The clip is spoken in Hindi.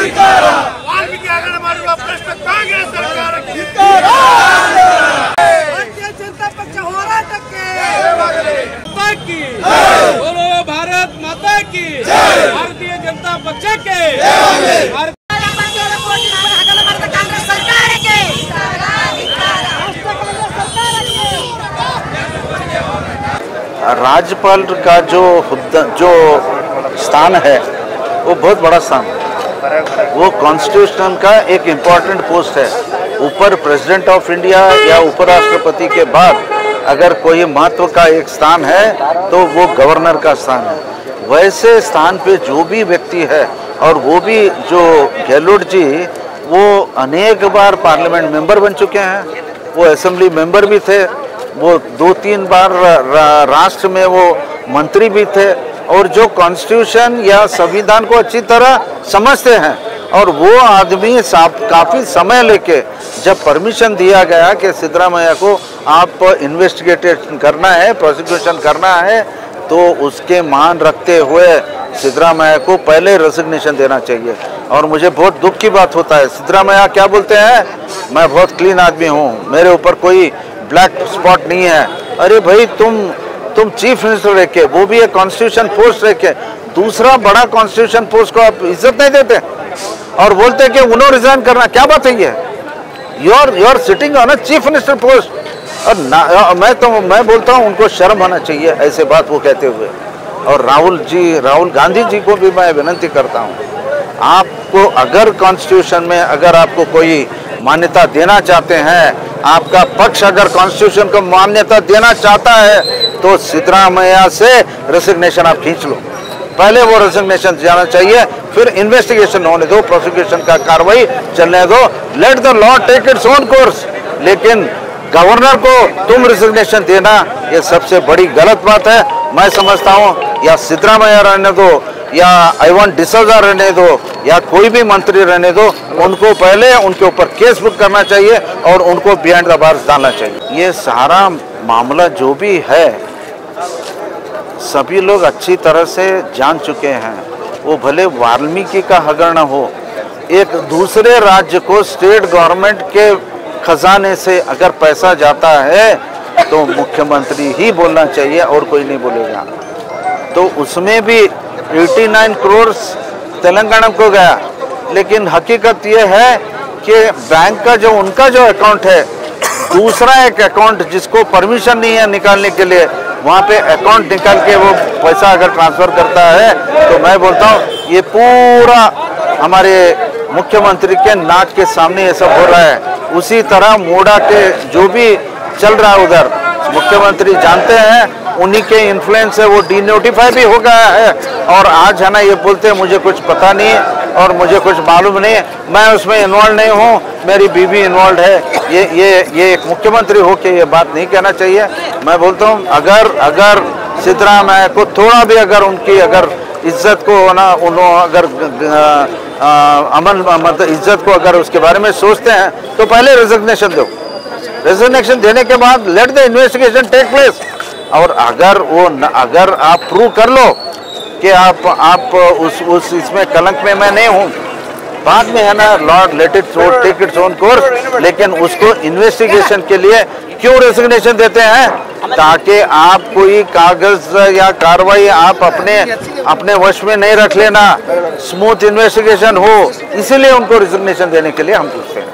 ವಾಲ್ಮೀಕಿ ಹಗರಣ ಮಾಡಿರುವ ಭ್ರಷ್ಟ ಕಾಂಗ್ರೆಸ್ ಸರ್ಕಾರಕ್ಕೆ ಭಾರತೀಯ ಜನತಾ ಪಕ್ಷ ಹೋರಾಟಕ್ಕೆ बोलो भारत माता की भारतीय जनता पक्ष के राज्यपाल का जो स्थान है वो बहुत बड़ा स्थान है। वो कॉन्स्टिट्यूशन का एक इम्पोर्टेंट पोस्ट है। ऊपर प्रेसिडेंट ऑफ इंडिया या उपराष्ट्रपति के बाद अगर कोई महत्व का एक स्थान है तो वो गवर्नर का स्थान है। वैसे स्थान पे जो भी व्यक्ति है, और वो भी जो गहलोत जी, वो अनेक बार पार्लियामेंट मेंबर बन चुके हैं, वो असेंबली मेंबर भी थे, वो 2-3 बार राष्ट्र में वो मंत्री भी थे, और जो कॉन्स्टिट्यूशन या संविधान को अच्छी तरह समझते हैं। और वो आदमी काफ़ी समय लेके जब परमिशन दिया गया कि सिद्धरामैया को आप इन्वेस्टिगेशन करना है, प्रोसिक्यूशन करना है, तो उसके मान रखते हुए सिद्धरामैया को पहले रेजिग्नेशन देना चाहिए। और मुझे बहुत दुख की बात होता है, सिद्धरामैया क्या बोलते हैं, मैं बहुत क्लीन आदमी हूँ, मेरे ऊपर कोई ब्लैक स्पॉट नहीं है। अरे भाई, तुम चीफ मिनिस्टर रह के, वो भी एक कॉन्स्टिट्यूशन पोस्ट रह के, दूसरा बड़ा कॉन्स्टिट्यूशन पोस्ट को आप इज्जत नहीं देते और बोलते कि उन्होंने रिजाइन करना, क्या बात है ये? You are sitting on a chief minister post. और मैं बोलता हूँ उनको शर्म आना चाहिए ऐसे बात वो कहते हुए। और राहुल गांधी जी को भी मैं विनती करता हूँ, आपको अगर कॉन्स्टिट्यूशन में अगर आपको कोई मान्यता देना चाहते हैं, आपका पक्ष अगर कॉन्स्टिट्यूशन को मान्यता देना चाहता है, तो सिद्धरामैया से रेजिग्नेशन आप खींच लो। पहले वो रेजिग्नेशन जाना चाहिए, फिर इन्वेस्टिगेशन होने दो, प्रोसिक्यूशन का कार्रवाई चलने दो, let the law take its own course. लेकिन गवर्नर को तुम रेजिग्नेशन देना, ये सबसे बड़ी गलत बात है। मैं समझता हूँ या सिद्धरामैया रहने दो, या आइवान डिसोजा रहने दो, या कोई भी मंत्री रहने दो, उनको पहले उनके ऊपर केस बुक करना चाहिए और उनको बिहाइंड द बार्स डालना चाहिए। ये सारा मामला जो भी है, सभी लोग अच्छी तरह से जान चुके हैं। वो भले वाल्मीकि का हगरण हो, एक दूसरे राज्य को स्टेट गवर्नमेंट के खजाने से अगर पैसा जाता है तो मुख्यमंत्री ही बोलना चाहिए और कोई नहीं बोलेगा। तो उसमें भी 89 करोड़ तेलंगाना को गया, लेकिन हकीकत ये है कि बैंक का जो उनका जो अकाउंट है, दूसरा एक अकाउंट जिसको परमिशन नहीं है निकालने के लिए, वहाँ पे अकाउंट निकाल के वो पैसा अगर ट्रांसफ़र करता है, तो मैं बोलता हूँ ये पूरा हमारे मुख्यमंत्री के नाक के सामने ये सब हो रहा है। उसी तरह मोड़ा के जो भी चल रहा है उधर, मुख्यमंत्री जानते हैं, उन्हीं के इन्फ्लुएंस से वो डीनोटिफाई भी हो गया है। और आज है ना, ये बोलते हैं मुझे कुछ पता नहीं और मुझे कुछ मालूम नहीं, मैं उसमें इन्वॉल्व नहीं हूँ, मेरी बीवी इन्वॉल्व है। ये एक मुख्यमंत्री हो के ये बात नहीं कहना चाहिए। मैं बोलता हूँ अगर सिद्धरामैया को थोड़ा भी अगर उनकी अगर इज्जत को ना, उन्होंने अगर मतलब इज्जत को अगर उसके बारे में सोचते हैं, तो पहले रेजिग्नेशन दो। रेजिग्नेशन देने के बाद let the investigation take place. और अगर आप प्रूव कर लो कि आप उस इसमें कलंक में मैं नहीं हूँ, बाद में है ना, lord let it take its own course. लेकिन उसको इन्वेस्टिगेशन के लिए क्यों रेजिग्नेशन देते हैं? ताकि आप कोई कागज या कार्रवाई आप अपने वश में नहीं रख लेना, स्मूथ इन्वेस्टिगेशन हो, इसीलिए उनको रेजिग्नेशन देने के लिए हम पूछते हैं।